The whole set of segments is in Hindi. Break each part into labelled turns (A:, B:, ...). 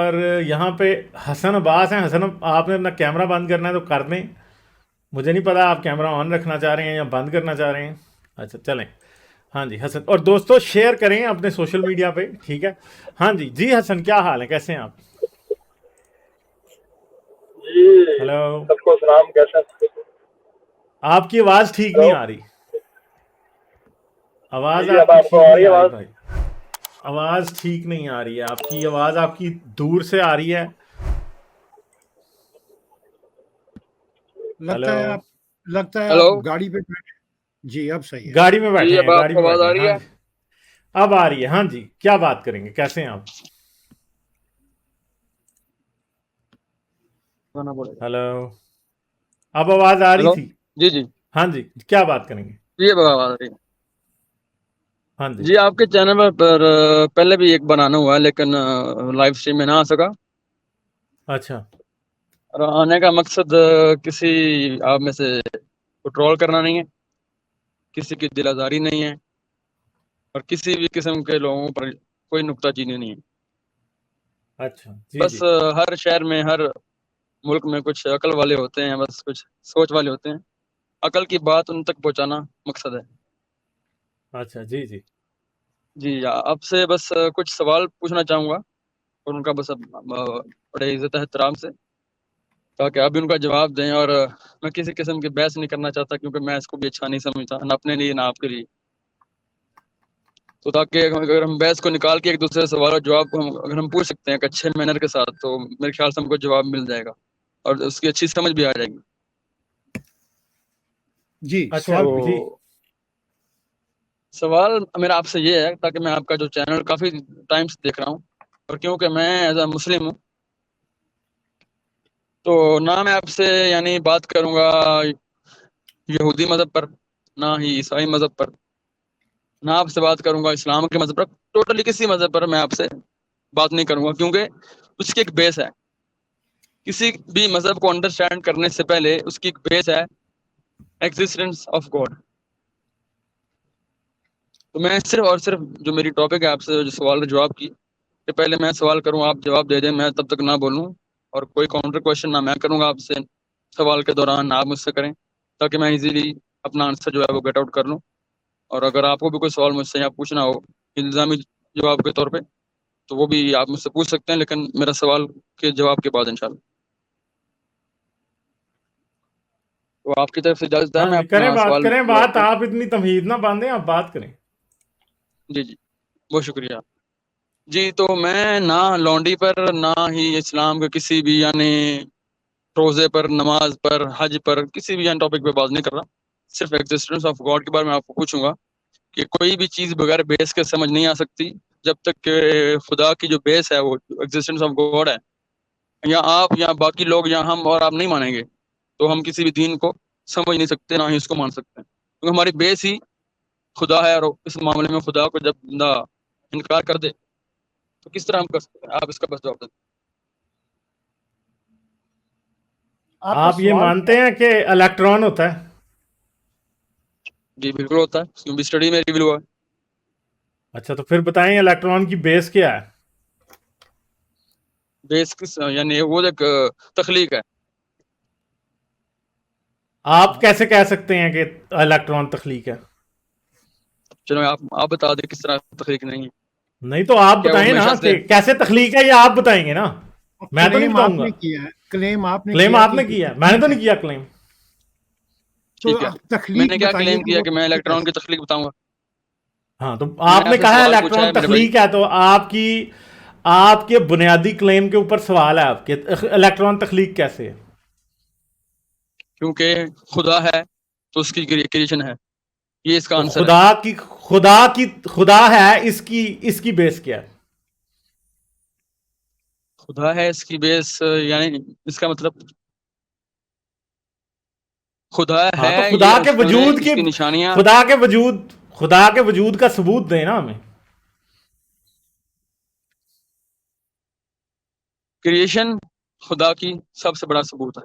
A: और यहाँ पे हसन अब्बास हैं। हसन, आपने अपना कैमरा बंद करना है तो कर दें। मुझे नहीं पता आप कैमरा ऑन रखना चाह रहे हैं या बंद करना चाह रहे हैं। अच्छा चलें। हाँ जी हसन, और दोस्तों शेयर करें अपने सोशल मीडिया पे, ठीक है। हाँ जी जी हसन, क्या हाल है, कैसे हैं आप?
B: जी।
A: हेलो।
B: सबको सलाम, कैसे हैं?
A: आपकी आवाज़ ठीक नहीं
B: हेलो।
A: आ रही। आवाज़
B: जी, अब
A: आपकी
B: आपको
A: ठीक
B: आ
A: नहीं
B: रही है
A: आ रही
B: आवाज?
A: भाई। आवाज़ ठीक नहीं आ रही है आपकी, आवाज़ आपकी दूर से आ रही है।
C: लगता
A: हेलो।
C: है आप लगता है
B: हेलो।
C: आप गाड़ी पे बैठे। जी, अब सही है।
A: गाड़ी में
B: जी,
A: बैठे
B: अब
A: हैं, गाड़ी
B: आपको
A: में
B: आवाज
A: बैठे
B: आ
A: हैं,
B: रही
A: हाँ
B: है?
A: जी। अब आ रही है, हाँ जी। क्या बात करेंगे, कैसे हैं आप?
B: गाना बोलेगा।
A: हेलो। अब आवाज़ आ रही
B: हेलो।
A: थी।
B: जी जी।
A: हाँ जी, क्या बात करेंगे?
B: जी, अब आवाज आ रही है।
A: हाँ जी।
B: जी, आपके चैनल पर पहले भी एक बनाना हुआ है, लेकिन लाइव स्ट्रीम में ना आ सका।
A: अच्छा।
B: और आने का मकसद किसी आप में से को ट्रोल करना नहीं है, किसी की दिल आज़ारी नहीं है, और किसी भी किस्म के लोगों पर कोई नुक्ताचीनी नहीं है।
A: अच्छा जी
B: बस
A: जी।
B: हर शहर में, हर मुल्क में कुछ अकल वाले होते हैं, बस कुछ सोच वाले होते हैं। अकल की बात उन तक पहुंचाना मकसद है।
A: अच्छा जी जी।
B: जी, आपसे बस कुछ सवाल पूछना चाहूँगा, और उनका बस बड़े इज़्ज़त एहतराम से, ताकि आप भी उनका जवाब दें। और मैं किसी किस्म की बहस नहीं करना चाहता, क्योंकि मैं इसको भी अच्छा नहीं समझता, ना अपने लिए ना आपके लिए। तो ताकि अगर हम बहस को निकाल के एक दूसरे से सवाल और जवाब को अगर हम पूछ सकते हैं एक अच्छे मैनर के साथ, तो मेरे ख्याल से हमको जवाब मिल जाएगा और उसकी अच्छी समझ भी आ जाएगी।
C: जी,
A: अच्छा
C: सवाल
A: जी।
C: पूछिए।
B: तो सवाल मेरा आपसे ये है, ताकि मैं आपका जो चैनल काफ़ी टाइम से देख रहा हूँ, और क्योंकि मैं एज अ मुस्लिम हूँ, तो ना मैं आपसे यानी बात करूँगा यहूदी मज़हब पर, ना ही ईसाई मज़हब पर, ना आपसे बात करूँगा इस्लाम के मज़हब पर। टोटली किसी मज़हब पर मैं आपसे बात नहीं करूँगा, क्योंकि उसकी एक बेस है। किसी भी मज़हब को अंडरस्टैंड करने से पहले उसकी एक बेस है, एग्जिस्टेंस ऑफ गॉड। तो मैं सिर्फ और सिर्फ जो मेरी टॉपिक है आपसे जो सवाल का जवाब की, कि पहले मैं सवाल करूँ, आप जवाब दे दें, मैं तब तक ना बोलूँ, और कोई काउंटर क्वेश्चन ना मैं करूँगा आपसे सवाल के दौरान, ना आप मुझसे करें, ताकि मैं इजीली अपना आंसर जो है वो गेट आउट कर लूँ। और अगर आपको भी कोई सवाल मुझसे यहाँ पूछना हो इल्ज़ामी जवाब के तौर पे, तो वो भी आप मुझसे पूछ सकते हैं, लेकिन मेरा सवाल के जवाब के बाद इंशाल्लाह। तो आपकी तरफ से इजाज़त है,
A: हाँ
B: मैं
A: जी, करें
B: अपना
A: बात,
B: सवाल
A: करें
B: जवाब
A: बात।
B: दूँ?
A: आप इतनी तमहीद ना बांधें, आप बात करें।
B: जी जी, बहुत शुक्रिया। जी, तो मैं ना लौंडी पर, ना ही इस्लाम के किसी भी यानी रोज़े पर, नमाज पर, हज पर, किसी भी टॉपिक पे बात नहीं कर रहा। सिर्फ एग्जिस्टेंस ऑफ गॉड के बारे में आपको पूछूंगा कि कोई भी चीज़ बगैर बेस के समझ नहीं आ सकती, जब तक कि खुदा की जो बेस है वो एग्जिस्टेंस ऑफ गॉड है, या आप या बाकी लोग या हम और आप नहीं मानेंगे, तो हम किसी भी दीन को समझ नहीं सकते, ना ही उसको मान सकते हैं, क्योंकि हमारी बेस ही खुदा है। और इस मामले में खुदा को जब बंदा इनकार कर दे, तो किस तरह हम कर सकते हैं? आप इसका बस जवाब दें।
C: आपका
A: आप ये
C: सवाल क्या
A: मानते हैं कि इलेक्ट्रॉन होता है?
B: जी बिल्कुल होता है, क्योंकि स्टडी में रिवील हुआ है।
A: अच्छा, तो फिर बताएं इलेक्ट्रॉन की बेस क्या है?
B: बेस किस यानी वो एक तख्लीक है।
A: आप कैसे कह सकते हैं कि इलेक्ट्रॉन तख्लीक है?
B: चलो आप बता दें किस तरह तख्लीक नहीं है।
A: नहीं तो आप
B: क्या वो
A: बताएं ना
B: हमेशा से
A: कि
B: है?
A: कैसे तख्लीक है, ये आप बताएंगे ना।
C: है?
A: मैं तो नहीं
C: क्लेम
A: बताऊंगा।
C: आपने किया है, क्लेम आपने
A: क्लेम
C: किया कि
A: आपने
C: ये
A: किया है, मैंने तो
C: तख्लीक
A: नहीं
C: है।
A: किया क्लेम।
C: तो
B: ठीक है।
C: आप तख्लीक
B: मैंने क्या
C: बताइए
B: क्लेम
C: कि
B: किया
C: वो
B: कि मैं
C: है
B: इलेक्ट्रॉन
C: कैसे?
B: की तख्लीक बताऊंगा?
A: हाँ, तो
B: मैंने
A: आपने
B: आपसे
A: कहा
B: सवाल पूछा
A: इलेक्ट्रॉन
B: है मेरे भाई।
A: तख्लीक है, तो आपकी आपके बुनियादी क्लेम के ऊपर सवाल है आपके, इलेक्ट्रॉन तख्लीक कैसे है?
B: क्योंकि खुदा है, तो उसकी क्रिएशन है, ये इसका
A: तो
B: आंसर है।
A: खुदा है, इसकी इसकी बेस क्या है?
B: खुदा है इसकी बेस यानी इसका मतलब खुदा है,
A: हाँ, तो
B: ये
A: खुदा के
B: उसने
A: वजूद की,
B: इसकी निशानियां।
A: खुदा के वजूद का सबूत दें ना हमें।
B: क्रिएशन खुदा की सबसे बड़ा सबूत है।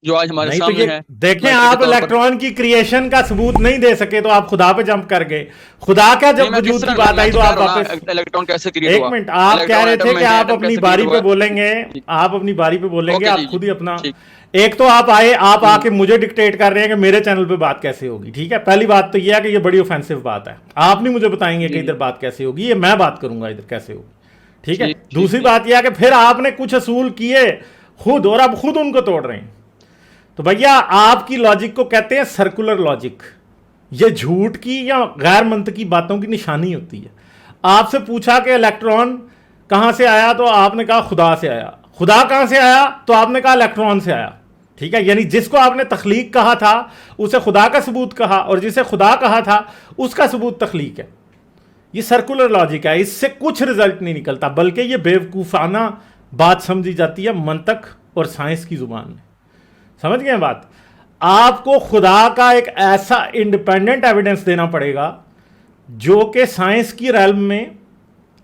B: जो आज हमारे
A: नहीं तो
B: सामने
A: ये
B: है।
A: देखें,
B: मैटर
A: आप
B: के तौर पर
A: इलेक्ट्रॉन की क्रिएशन का सबूत नहीं दे सके तो आप खुदा पे जंप कर गए। खुदा का
B: नहीं,
A: जब
B: मैं किस
A: वजूद की
B: तरह
A: बात आई तो
B: कह
A: आप
B: रहा हूँ
A: वापस
B: ना, इलेक्ट्रॉन कैसे क्रिएट
A: एक
B: हुआ,
A: मिनट, आप कह
B: इलेक्ट्रॉन
A: रहे
B: एटम
A: थे
B: में
A: कि
B: है,
A: आप
B: एटम
A: अपनी
B: कैसे क्रिएट
A: बारी
B: हुआ
A: पे बोलेंगे,
B: ठीक।
A: आप अपनी बारी पे बोलेंगे,
B: ओके
A: आप
B: जी
A: खुद ही अपना।
B: ठीक।
A: एक तो आप आए, आप आके मुझे डिक्टेट कर रहे हैं कि मेरे चैनल पे बात कैसे होगी। ठीक है, पहली बात तो यह है कि ये बड़ी ऑफेंसिव बात है। आप नहीं मुझे बताएंगे कि
B: जी
A: इधर बात कैसे होगी, ये मैं बात करूंगा इधर कैसे होगी। ठीक है,
B: ठीक ठीक
A: दूसरी
B: ठीक।
A: बात यह है कि फिर आपने कुछ असूल किए खुद और आप खुद उनको तोड़ रहे हैं। तो भैया आपकी लॉजिक को कहते हैं सर्कुलर लॉजिक। ये झूठ की या गैर मंतकी बातों की निशानी होती है। आपसे पूछा कि इलेक्ट्रॉन कहां से आया तो आपने कहा खुदा से आया। खुदा कहां से आया तो आपने कहा इलेक्ट्रॉन से आया। ठीक है, यानी जिसको आपने तख्लीक कहा था उसे खुदा का सबूत कहा, और जिसे खुदा कहा था उसका सबूत तख्लीक है। ये सर्कुलर लॉजिक है, इससे कुछ रिजल्ट नहीं निकलता, बल्कि ये बेवकूफ़ाना बात समझी जाती है मंतक और साइंस की जुबान में। समझ गए बात? आपको खुदा का एक ऐसा इंडिपेंडेंट एविडेंस देना पड़ेगा जो कि साइंस की रेल्म में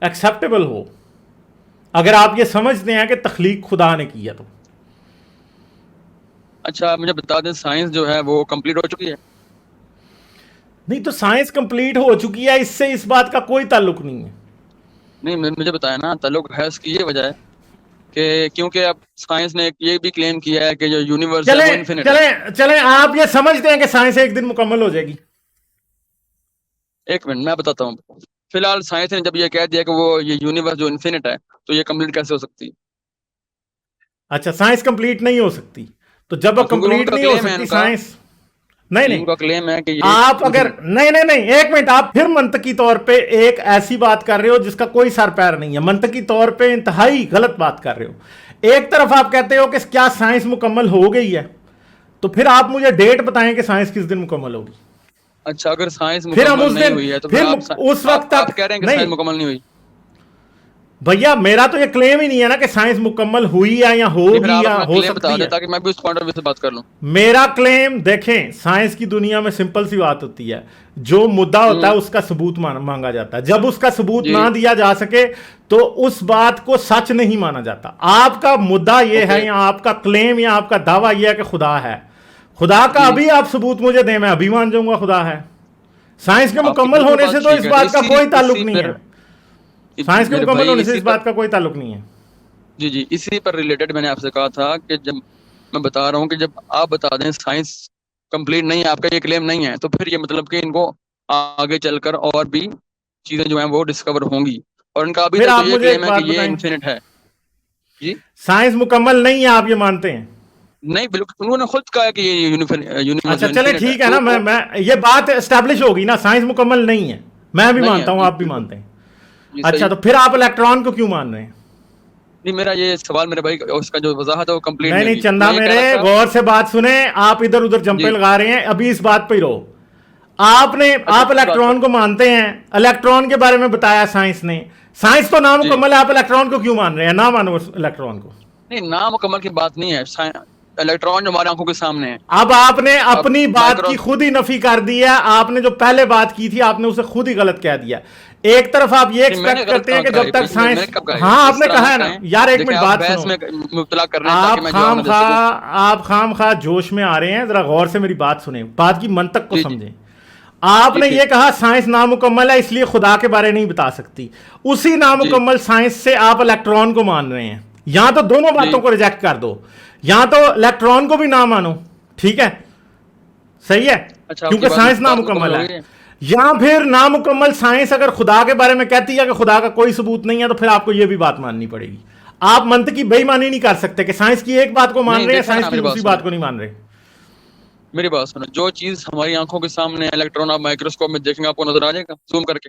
A: एक्सेप्टेबल हो, अगर आप ये समझते हैं कि तख्लीक खुदा ने की है तो।
B: अच्छा, आप मुझे बता दें, साइंस जो है वो कंप्लीट हो चुकी है?
A: नहीं तो साइंस कंप्लीट हो चुकी है, इससे इस बात का कोई ताल्लुक नहीं है।
B: नहीं, मुझे बताया ना, ताल्लुक है इसकी ये वजह है कि क्योंकि अब साइंस ने ये भी क्लेम किया है कि जो यूनिवर्स है वो
A: चलें
B: इन्फिनिट है।
A: चलें चलें, आप ये समझते हैं कि साइंस एक दिन मुकम्मल हो जाएगी?
B: एक मिनट मैं बताता हूँ। फिलहाल साइंस ने जब ये कह दिया कि वो ये यूनिवर्स जो इन्फिनिट है तो ये कंप्लीट कैसे हो सकती है?
A: अच्छा, साइंस कंप्लीट नहीं हो सकती, तो जब
B: हाँ, क्योंकि
A: कंप्लीट
B: उनका
A: नहीं हो
B: क्लेम है
A: सकती
B: इनका,
A: साइंस। नहीं नहीं,
B: उनका क्लेम है कि ये
A: आप अगर
B: infinite-
A: नहीं नहीं नहीं, एक मिनट, आप फिर मंतकी तौर पे एक ऐसी बात कर रहे हो जिसका कोई सर पैर नहीं है। मंतकी तौर पे इंतहाई गलत बात कर रहे हो। एक तरफ आप कहते हो कि क्या साइंस मुकम्मल हो गई है, तो फिर आप मुझे डेट बताएं कि साइंस किस दिन मुकम्मल होगी।
B: अच्छा, अगर साइंस
A: फिर हम
B: मुकम्मल
A: उस
B: नहीं
A: दिन
B: हुई है तो
A: फिर
B: फिर
A: उस वक्त
B: आप
A: तक
B: कह रहे हैं कि
A: नहीं
B: साइंस मुकम्मल नहीं हुई।
A: भैया, मेरा तो ये क्लेम ही नहीं है ना कि साइंस मुकम्मल हुई है या
B: नहीं, फिर
A: होगी
B: आप
A: या
B: अपना
A: हो
B: क्लेम बता
A: सकती
B: दें
A: है।
B: ताकि मैं भी उस पॉइंट ऑफ व्यू से बात कर लूं।
A: मेरा क्लेम देखें, साइंस की दुनिया में सिंपल सी बात होती है, जो मुद्दा होता है उसका सबूत मांगा जाता है। जब उसका सबूत
B: जी
A: ना दिया जा सके तो उस बात को सच नहीं माना जाता। आपका मुद्दा यह है,
B: ओके
A: या आपका क्लेम या आपका दावा यह है कि खुदा है। खुदा का
B: जी,
A: अभी आप सबूत मुझे दें, मैं अभी मान जाऊंगा खुदा है। साइंस के
B: आपकी
A: मुकम्मल
B: बिल्कुल
A: होने
B: बात
A: से तो
B: ठीक
A: इस
B: है।
A: बात का
B: इसी
A: कोई ताल्लुक
B: इसी
A: नहीं
B: पर
A: है। साइंस के
B: मेरे
A: मुकम्मल
B: भाई
A: होने से
B: इसी
A: इस
B: पर
A: बात का कोई ताल्लुक नहीं है।
B: जी जी, इसी पर रिलेटेड मैंने आपसे कहा था कि जब मैं बता रहा हूँ कि जब आप बता दें साइंस कंप्लीट नहीं है, आपका ये क्लेम नहीं है, तो फिर ये मतलब कि इनको आगे चलकर और भी चीजें जो हैं वो डिस्कवर होंगी, और इनका अभी
A: फिर
B: तक तो
A: आप
B: ये
A: मुझे एक
B: क्लेम है कि
A: बात
B: ये
A: बताएं,
B: इन्फिनिट है। जी
A: साइंस मुकम्मल नहीं है, आप ये मानते हैं?
B: नहीं, बिल्कुल उन्होंने खुद कहा है कि ये यूनिवर्स
A: अच्छा
B: जो
A: चले,
B: इन्फिनिट है
A: ठीक है ना,
B: तो
A: मैं ये बात एस्टैब्लिश होगी ना, साइंस मुकम्मल नहीं है, मैं भी
B: नहीं है।
A: मानता हूं,
B: जी
A: आप भी
B: बिल्कुल,
A: मानते हैं।
B: जी
A: अच्छा,
B: सही।
A: तो फिर आप इलेक्ट्रॉन को क्यों मान रहे हैं?
B: नहीं, मेरा ये सवाल मेरे भाई उसका जो वजाहत है वो कंप्लीट
A: नहीं
B: नहीं
A: नहीं,
B: हुई।
A: चंदा
B: मैं ये कह
A: मेरे,
B: रहा था
A: गौर से बात सुने, आप इधर उधर जंपे
B: जी।
A: लगा रहे हैं, अभी इस बात पे ही रहो।
B: अच्छा,
A: आप
B: किस बात पर?
A: इलेक्ट्रॉन को मानते हैं, इलेक्ट्रॉन के बारे में बताया साइंस ने। साइंस तो
B: जी
A: नामुकम्मल है, आप इलेक्ट्रॉन को क्यों मान रहे हैं? ना मानो उस इलेक्ट्रॉन को।
B: नहीं, नामुकम्मल की बात नहीं है। इलेक्ट्रॉन जो हमारी आंखों के सामने है,
A: अब आपने
B: अब
A: अपनी बात
B: माइक्रो
A: की खुद ही नफी कर दी है। आपने जो पहले बात की थी आपने उसे खुद ही गलत कह दिया। एक तरफ आप ये
B: नहीं, मैंने
A: एक्सपेक्ट
B: गलत
A: करते हैं
B: कहाँ
A: कि
B: कहा
A: जब
B: है
A: तक
B: भाई? मैंने
A: साइंस,
B: कब कहा है?
A: हाँ
B: इस
A: आपने
B: तरह
A: कहा
B: मत
A: है ना
B: कहें।
A: यार, एक
B: देखिए,
A: मिनट
B: आप
A: बात
B: बहस
A: सुनो।
B: में मुब्तला कर रहे हैं ताकि मैं जवाब ना दे सकूं।
A: आप खाम खा जोश में आ रहे हैं, जरा गौर से मेरी बात सुने, बात की मंतक को
B: जी जी
A: समझें।
B: जी
A: आपने
B: ठीक।
A: ये कहा साइंस नामुकम्मल है इसलिए खुदा के बारे नहीं बता सकती। उसी
B: जी
A: नामुकम्मल साइंस से आप इलेक्ट्रॉन को मान रहे हैं। यहां तो दोनों
B: जी
A: बातों को रिजेक्ट कर दो, यहां तो इलेक्ट्रॉन को भी ना मानो, ठीक है, सही है,
B: अच्छा,
A: क्योंकि
B: आपकी
A: साइंस
B: बात मुकम्मल
A: नामुकम्मल
B: हो
A: है।
B: गई है?
A: या फिर नामुकम्मल साइंस अगर खुदा के बारे में कहती है कि खुदा का कोई सबूत नहीं है, तो फिर आपको यह भी बात माननी पड़ेगी। आप मंतकी बेईमानी नहीं कर सकते कि साइंस की एक बात को मान
B: नहीं,
A: रहे हैं,
B: देखा
A: साइंस
B: ना,
A: की
B: मेरी बात
A: दूसरी
B: सुनो,
A: बात को नहीं मान रहे।
B: मेरी बात सुनो। जो चीज हमारी आंखों के सामने है, इलेक्ट्रॉन आप माइक्रोस्कोप में देखेंगे आपको नजर आ जाएगा जूम करके।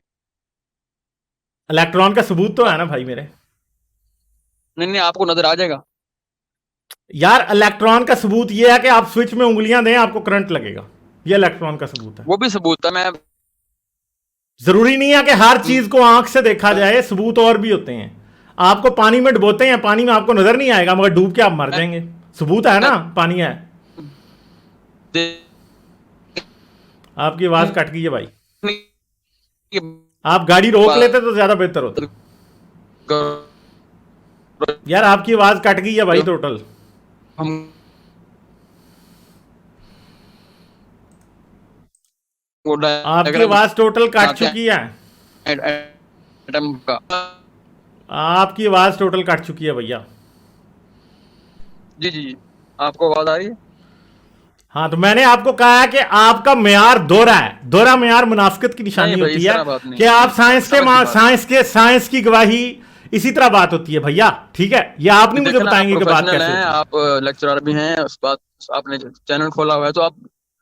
A: इलेक्ट्रॉन का सबूत तो
B: आ-
A: है ना भाई मेरे।
B: नहीं नहीं, आपको नजर आ जाएगा।
A: यार इलेक्ट्रॉन का सबूत यह है कि आप स्विच में उंगलियां दें आपको करंट लगेगा, यह इलेक्ट्रॉन का सबूत है।
B: वो भी सबूत है। मैं
A: जरूरी नहीं है कि हर चीज को आंख से देखा जाए, सबूत और भी होते हैं। आपको पानी में डुबोते हैं, पानी में आपको नजर नहीं आएगा मगर डूब के आप मर जाएंगे, सबूत है ना, पानी है। आपकी आवाज कट गई है भाई, आप गाड़ी रोक लेते तो ज्यादा बेहतर होता। यार आपकी आवाज कट गई है भाई टोटल।
B: हम वो
A: आपकी
B: डायग्राम
A: आवाज टोटल कट
B: बनाते हैं
A: चुकी है।
B: एटम का।
A: आपकी आवाज टोटल कट चुकी है भैया।
B: जी जी जी, आपको आवाज आ रही है?
A: हाँ, तो मैंने आपको कहा है कि आपका मेयार दोहरा है। दोहरा मेयार मुनाफिकत की
B: नहीं
A: निशानी
B: भाई,
A: होती
B: इस
A: है
B: तरह बात नहीं
A: कि
B: है,
A: आप साइंस के
B: समझ की बात है।
A: साइंस की गवाही इसी तरह बात होती है भैया। ठीक है, ये आप नहीं मुझे
B: देखिए ना, आप
A: बताएंगे कि बात
B: प्रोफेशनल
A: कैसे
B: हैं,
A: होती है।
B: आप लेक्चरर भी हैं, उस बात आपने चैनल खोला हुआ है तो आप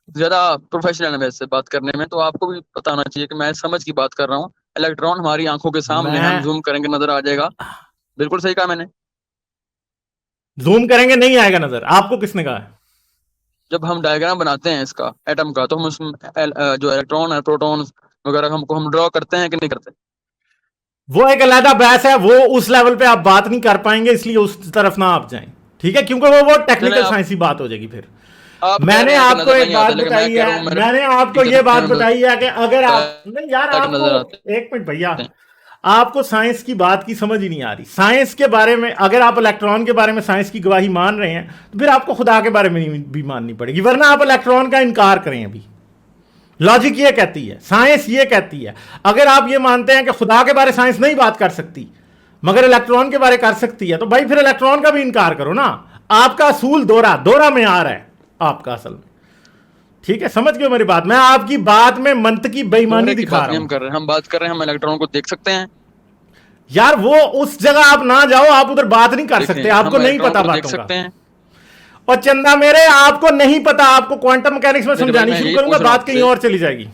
B: ज्यादा प्रोफेशनल हैं मेरे से बात करने में, तो आपको भी पता होना चाहिए कि मैं समझ की बात कर रहा हूँ। इलेक्ट्रॉन हमारी आंखों के सामने है, हम
A: मैं
B: जूम करेंगे नजर आ जाएगा। बिल्कुल सही कहा मैंने।
A: जूम करेंगे नहीं आएगा नजर, आपको किसने कहा है?
B: जब हम डायग्राम बनाते हैं इसका एटम का, तो हम उसमें जो इलेक्ट्रॉन है, प्रोटॉन वगैरह हमको हम ड्रॉ करते हैं कि नहीं करते?
A: वो एक अलग बहस है, वो उस लेवल पे आप बात नहीं कर पाएंगे, इसलिए उस तरफ ना आप जाएं। ठीक है, क्योंकि वो
B: चले
A: टेक्निकल
B: आप
A: साइंसी बात हो जाएगी फिर।
B: आप कह
A: मैंने
B: रहे हैं कि
A: आपको
B: नजर
A: एक
B: नहीं आते,
A: बात
B: लेकिन मैं
A: बताई
B: कह
A: है,
B: रहा हूँ मेरे
A: मैंने आपको ये
B: देखने
A: बात
B: में
A: बताई है कि अगर
B: मिलता
A: आप नहीं यार,
B: है कि नजर आते
A: आपको एक मिनट भैया,
B: हैं।
A: आपको साइंस की बात की समझ ही नहीं आ रही। साइंस के बारे में अगर आप इलेक्ट्रॉन के बारे में साइंस की गवाही मान रहे हैं, तो फिर आपको खुदा के बारे में भी माननी पड़ेगी, वरना आप इलेक्ट्रॉन का इनकार करें। अभी लॉजिक ये कहती है, साइंस ये कहती है, अगर आप ये मानते हैं कि खुदा के बारे साइंस नहीं बात कर सकती मगर इलेक्ट्रॉन के बारे कर सकती है, तो भाई फिर इलेक्ट्रॉन का भी इनकार करो ना। आपका असूल दोहरा दोहरा में आ रहा है आपका असल में। ठीक है, समझ गए मेरी बात? मैं आपकी बात में मंत की बेईमानी
B: दोहरे की
A: दिखा
B: बात
A: रहा
B: नहीं
A: हूं।
B: हम कर रहे हैं, हम बात कर रहे हैं, हम इलेक्ट्रॉन को देख सकते हैं।
A: यार वो उस जगह आप ना जाओ, आप उधर बात नहीं कर सकते,
B: देखें,
A: आपको
B: हम
A: नहीं
B: इलेक्ट्रॉन
A: पता
B: को देख
A: बातों का।
B: सकते हैं।
A: और चंदा मेरे, आपको नहीं पता, आपको क्वांटम मैकेनिक्स में
B: देखिए भाई,
A: समझानी
B: मैं
A: शुरू
B: यही
A: करूंगा,
B: पूछ रहा हूँ
A: बात कहीं
B: आपसे।
A: और चली जाएगी।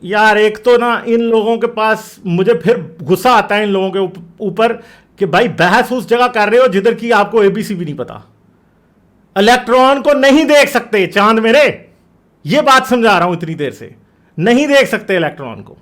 A: यार एक तो ना इन लोगों के पास मुझे फिर गुस्सा आता है इन लोगों के ऊपर कि भाई बहस उस जगह कर रहे हो जिधर की आपको एबीसी भी नहीं पता। इलेक्ट्रॉन को नहीं देख सकते चांद मेरे, ये बात समझा रहा हूं इतनी देर से। नहीं देख सकते इलेक्ट्रॉन को,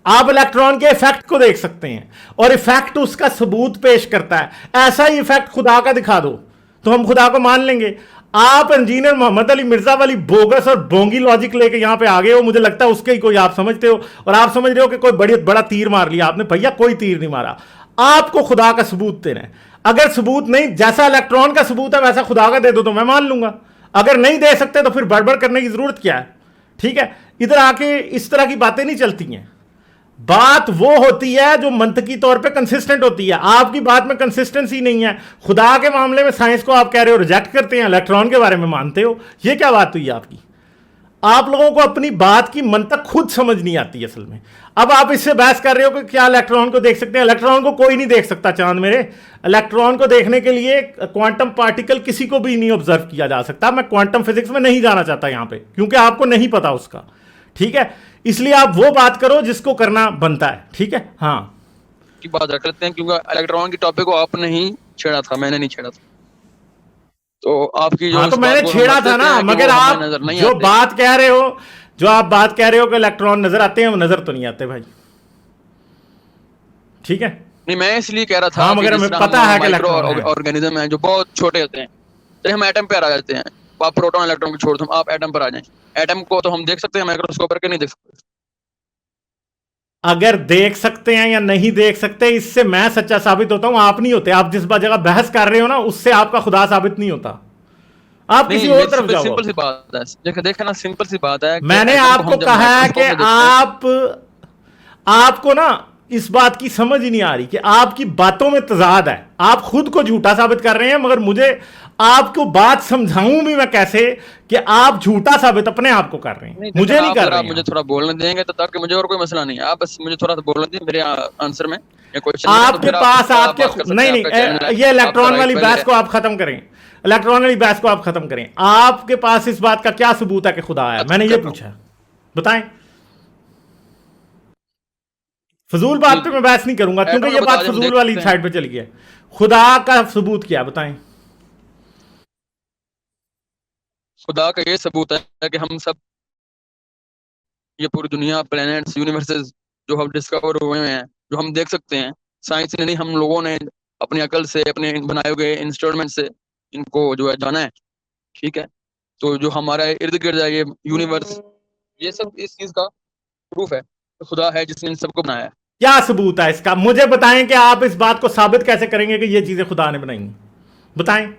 A: आप इलेक्ट्रॉन के इफेक्ट को देख सकते हैं, और इफेक्ट उसका सबूत पेश करता है। ऐसा ही इफेक्ट खुदा का दिखा दो तो हम खुदा को मान लेंगे। आप इंजीनियर मोहम्मद अली मिर्जा वाली बोगस और बोंगी लॉजिक लेके यहां पे आ गए हो, मुझे लगता है उसके ही कोई आप समझते हो, और आप समझ रहे हो कि कोई बड़ा तीर मार लिया आपने। भैया कोई तीर नहीं मारा, आपको खुदा का सबूत देना है। अगर सबूत नहीं, जैसा इलेक्ट्रॉन का सबूत है वैसा खुदा का दे दो तो मैं मान लूंगा। अगर नहीं दे सकते तो फिर बड़बड़ करने की जरूरत क्या है? ठीक है, इधर आके इस तरह की बातें नहीं चलती हैं। बात वो होती है जो मंतकी तौर पे कंसिस्टेंट होती है। आपकी बात में कंसिस्टेंसी नहीं है। खुदा के मामले में साइंस को आप कह रहे हो रिजेक्ट करते हैं, इलेक्ट्रॉन के बारे में मानते हो। ये क्या बात हुई आपकी? आप लोगों को अपनी बात की मंतक खुद समझ नहीं आती असल में। अब आप इससे बहस कर रहे हो कि क्या इलेक्ट्रॉन को देख सकते हैं? इलेक्ट्रॉन को कोई नहीं देख सकता चांद मेरे। इलेक्ट्रॉन को देखने के लिए क्वांटम पार्टिकल किसी को भी नहीं ऑब्जर्व किया जा सकता। मैं क्वांटम फिजिक्स में नहीं जाना चाहता यहां पे, क्योंकि आपको नहीं पता उसका। ठीक है, इसलिए आप वो बात करो जिसको करना बनता है। ठीक है, हाँ
B: की बात रख लेते हैं, क्योंकि इलेक्ट्रॉन की टॉपिक को आपने ही छेड़ा था, मैंने नहीं छेड़ा था। तो आपकी जो
A: हाँ,
B: इस
A: तो
B: बात
A: मैंने
B: को हम
A: छेड़ा
B: रख
A: था
B: लेते
A: ना,
B: हैं कि
A: मगर
B: वो हमें
A: आप
B: नजर नहीं
A: जो
B: आते।
A: बात कह रहे हो, जो आप बात कह रहे हो कि इलेक्ट्रॉन नजर आते हैं, वो नजर तो नहीं आते भाई। ठीक है,
B: नहीं, मैं इसलिए कह रहा था
A: हाँ,
B: कि
A: मगर
B: जिस
A: हमें
B: तरह
A: पता है
B: हम
A: कि
B: माइक्रो
A: इलेक्ट्रॉन है।
B: ऑर्गेनिज्म हैं जो बहुत छोटे होते हैं, तो हम एटम पे आ जाते हैं। तो आप प्रोटॉन इलेक्ट्रॉन को छोड़ दो, आप एटम पर आ जाएं। एटम को तो हम देख सकते हैं माइक्रोस्कोप पर, के नहीं देख सकते?
A: अगर देख सकते हैं या नहीं देख सकते, इससे मैं सच्चा साबित होता हूं, आप नहीं होते। आप जिस जगह बहस कर रहे हो ना, उससे आपका खुदा साबित नहीं होता। आप किसी
B: नहीं,
A: और तरफ जाओ।
B: सिंपल सी बात है, देखो ना, सिंपल सी बात है कि
A: मैंने
B: एटम को
A: आपको
B: हम जब
A: कहा है कि
B: माइक्रोस्कोप में देखते हैं।
A: आपको ना इस बात की समझ ही नहीं आ रही कि आपकी बातों में तजाद है। आप खुद को झूठा साबित कर रहे हैं, मगर मुझे आपको बात समझाऊं भी मैं कैसे कि आप झूठा साबित अपने आप को कर रहे हैं, मुझे नहीं कर रहे
B: आप
A: हैं।
B: मुझे थोड़ा बोलने देंगे तो, ताकि मुझे और कोई मसला नहीं है। आप बस मुझे थोड़ा सा बोलने दें मेरे आंसर में या क्वेश्चन में, तो
A: आपके
B: फिर आप
A: पास
B: बात
A: आपके
B: कर सकते
A: नहीं
B: हैं,
A: नहीं
B: आपका चैनल है,
A: ये इलेक्ट्रॉन
B: आपका
A: वाली
B: राइट
A: बहस
B: पहले
A: को आप खत्म करें। इलेक्ट्रॉन वाली बहस को आप खत्म करें। आपके पास इस बात का क्या सबूत है कि खुदा है? मैंने ये पूछा, बताएं। फजूल बात पे मैं बहस नहीं करूंगा, क्योंकि
B: एटम
A: ये
B: को
A: बात
B: बता दें, हम
A: फजूल
B: देख
A: वाली
B: सकते हैं।
A: साइड पे चली गई है। खुदा का सबूत क्या, बताएं।
B: खुदा का ये सबूत है कि हम सब, ये पूरी दुनिया, प्लैनेट्स, यूनिवर्सेस जो हम डिस्कवर हुए हैं, जो हम देख सकते हैं, साइंस ने नहीं, हम लोगों ने अपनी अकल से, अपने बनाए हुए इंस्ट्रूमेंट से इनको जो है जाना है। ठीक है, तो जो हमारा इर्द गिर्द है ये यूनिवर्स, ये सब इस चीज का प्रूफ है कि खुदा है जिसने इन सबको बनाया है।
A: क्या सबूत है इसका? मुझे बताएं कि आप इस बात को साबित कैसे करेंगे कि ये चीजें खुदा ने बनाई हैं? बताएं।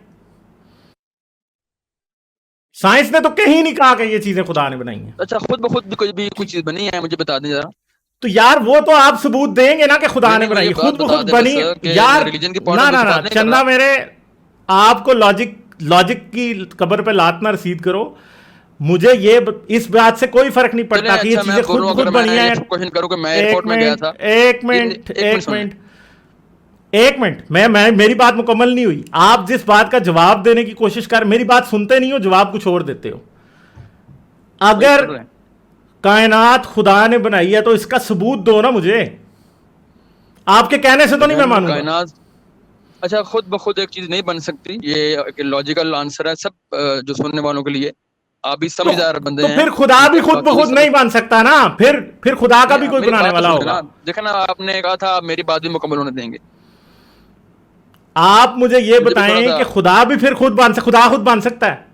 A: साइंस ने तो कहीं नहीं कहा कि ये चीजें खुदा ने बनाई हैं।
B: अच्छा, खुद ब खुद भी कोई चीज बनी है, मुझे बता दें जरा।
A: तो यार वो तो आप सबूत देंगे ना कि खुदा ने बनाई, खुद ब खुद बनी यार।
B: रिलीजन की
A: ना ना ना चंदा मेरे, आपको लॉजिक की कब्र पे लात ना रसीद करो। मुझे ये इस बात से कोई फर्क नहीं पड़ता कि ये चीजें खुद ब खुद बनी है।
B: क्वेश्चन करूं कि मैं एयरपोर्ट में गया था।
A: एक मिनट, मैं मेरी बात मुकम्मल नहीं हुई। आप जिस बात का जवाब देने की कोशिश कर, मेरी बात सुनते नहीं हो, जवाब कुछ और देते हो। अगर कायनात खुदा ने बनाई है तो इसका सबूत दो ना मुझे। आपके कहने से तो नहीं मैं मानूंगा।
B: कायनात अच्छा खुद ब खुद एक चीज नहीं बन सकती, ये एक लॉजिकल आंसर है सब जो सुनने वालों के लिए। आप भी समझदार बंदे हैं।
A: तो फिर खुदा भी खुद ब खुद नहीं बन सकता ना, फिर खुदा का भी कोई बनाने वाला होगा।
B: देखा ना, आपने कहा था मेरी बात भी मुकम्मल होने देंगे।
A: आप मुझे ये बताएं कि खुदा भी फिर खुदा खुद बन सकता है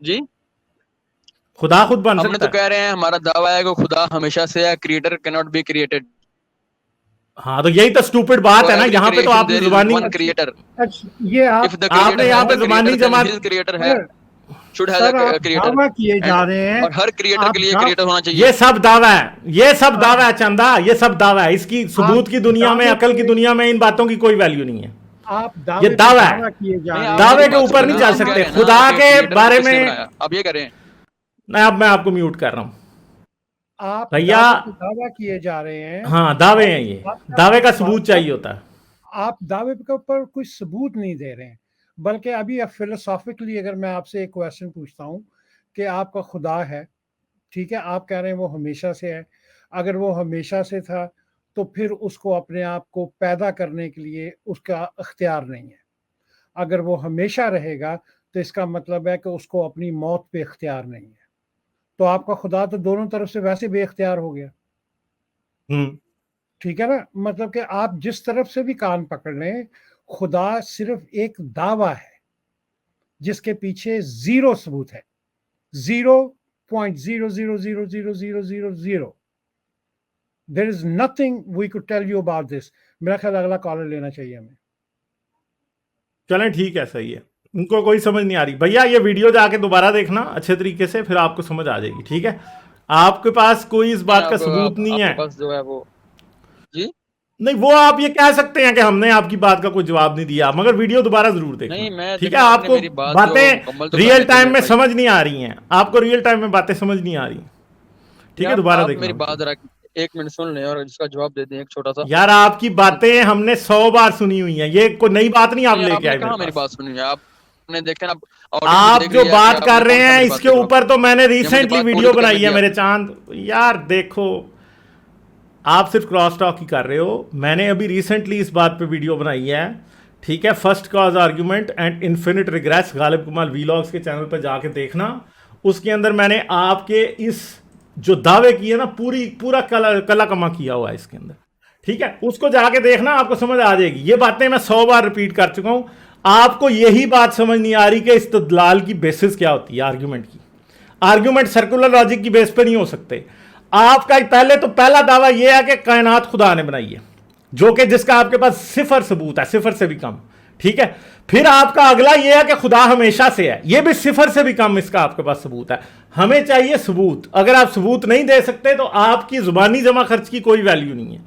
B: जी?
A: खुदा खुद बन सकता है?
B: हमने तो कह रहे हैं, हमारा दावा है कि खुदा हमेशा से है, creator can not be created.
A: हाँ तो यही तो स्टूपिड बात है ना। यहाँ पे तो आपने जुबानी
B: क्रिएटर,
C: ये
A: आपने यहाँ पे जुबानी जमात
B: क्रिएटर है, शुड हैव अ क्रिएटर
C: किए जा रहे हैं,
B: और हर क्रिएटर के लिए क्रिएटर होना चाहिए।
A: ये सब दावा है, ये सब दावा है चंदा, ये सब दावा है। इसकी सबूत की दुनिया में, अकल की दुनिया में इन बातों की कोई वैल्यू नहीं है।
C: आप
A: ये दावा है, दावे के ऊपर नहीं चल सकते। खुदा के बारे में
B: अब ये करें
A: ना, अब मैं आपको म्यूट कर रहा हूँ।
C: आप
A: भैया
C: दावा किए जा रहे हैं।
A: हाँ दावे हैं, ये दावे का सबूत चाहिए होता है।
C: आप दावे के ऊपर कोई सबूत नहीं दे रहे हैं, बल्कि अभी फिलोसॉफिकली अगर मैं आपसे एक क्वेश्चन पूछता हूँ कि आपका खुदा है, ठीक है, आप कह रहे हैं वो हमेशा से है। अगर वो हमेशा से था तो फिर उसको अपने आप को पैदा करने के लिए उसका अख्तियार नहीं है। अगर वो हमेशा रहेगा तो इसका मतलब है कि उसको अपनी मौत पे इख्तियार नहीं है। तो आपका खुदा तो दोनों तरफ से वैसे बेइख्तियार हो गया। ठीक है ना, मतलब कि आप जिस तरफ से भी कान पकड़ लें, खुदा सिर्फ एक दावा है जिसके पीछे जीरो सबूत है, 0.000000। There is nothing we could tell you about this. मेरा ख्याल अगला कॉलर लेना चाहिए हमें।
A: चलें ठीक है, सही है। उनको कोई समझ नहीं आ रही भैया, ये वीडियो जाके दोबारा देखना अच्छे तरीके से, फिर आपको समझ आ जाएगी। ठीक है, आपके पास कोई इस बात का सबूत नहीं है।
B: बस जो है वो जी
A: नहीं, वो आप ये कह सकते हैं कि हमने आपकी बात का कोई जवाब नहीं दिया, मगर वीडियो दोबारा जरूर देखना। ठीक है, आपको बातें रियल टाइम में समझ नहीं आ रही हैं, आपको रियल टाइम में बातें समझ नहीं आ रही। ठीक है, दोबारा देखना।
B: मेरी बात एक मिनट सुन लें और इसका जवाब दे दें एक छोटा सा।
A: यार आपकी बातें हमने 100 बार सुनी हुई हैं, ये कोई नई बात नहीं आप लेके आए।
B: मेरी बात सुनी है आपने, देखे ना
A: आप जो बात कर रहे हैं इसके ऊपर तो मैंने रिसेंटली वीडियो बनाई है मेरे चांद। यार देखो, आप सिर्फ क्रॉस टॉक ही कर रहे हो। मैंने अभी रिसेंटली इस बात पे वीडियो बनाई है, ठीक है, first cause argument and infinite regress, Ghalib Kamal vlogs के चैनल पे जाके देखना। उसके अंदर मैंने आपके इस जो दावे किए ना, पूरा कला कमा किया हुआ है इसके अंदर। ठीक है, उसको जाके देखना, आपको समझ आ जाएगी। ये बातें मैं 100 बार रिपीट कर चुका हूं। आपको यही बात समझ नहीं आ रही कि इस्तदलाल की बेसिस क्या होती है आर्ग्यूमेंट की। आर्ग्यूमेंट सर्कुलर लॉजिक की बेस पे नहीं हो सकते। आपका पहला दावा यह है कि कायनात खुदा ने बनाई है, जो कि जिसका आपके पास सिफर सबूत है, सिफर से भी कम। ठीक है, फिर आपका अगला यह है कि खुदा हमेशा से है, यह भी सिफर से भी कम इसका आपके पास सबूत है। हमें चाहिए सबूत। अगर आप सबूत नहीं दे सकते तो आपकी जुबानी जमा खर्च की कोई वैल्यू नहीं है।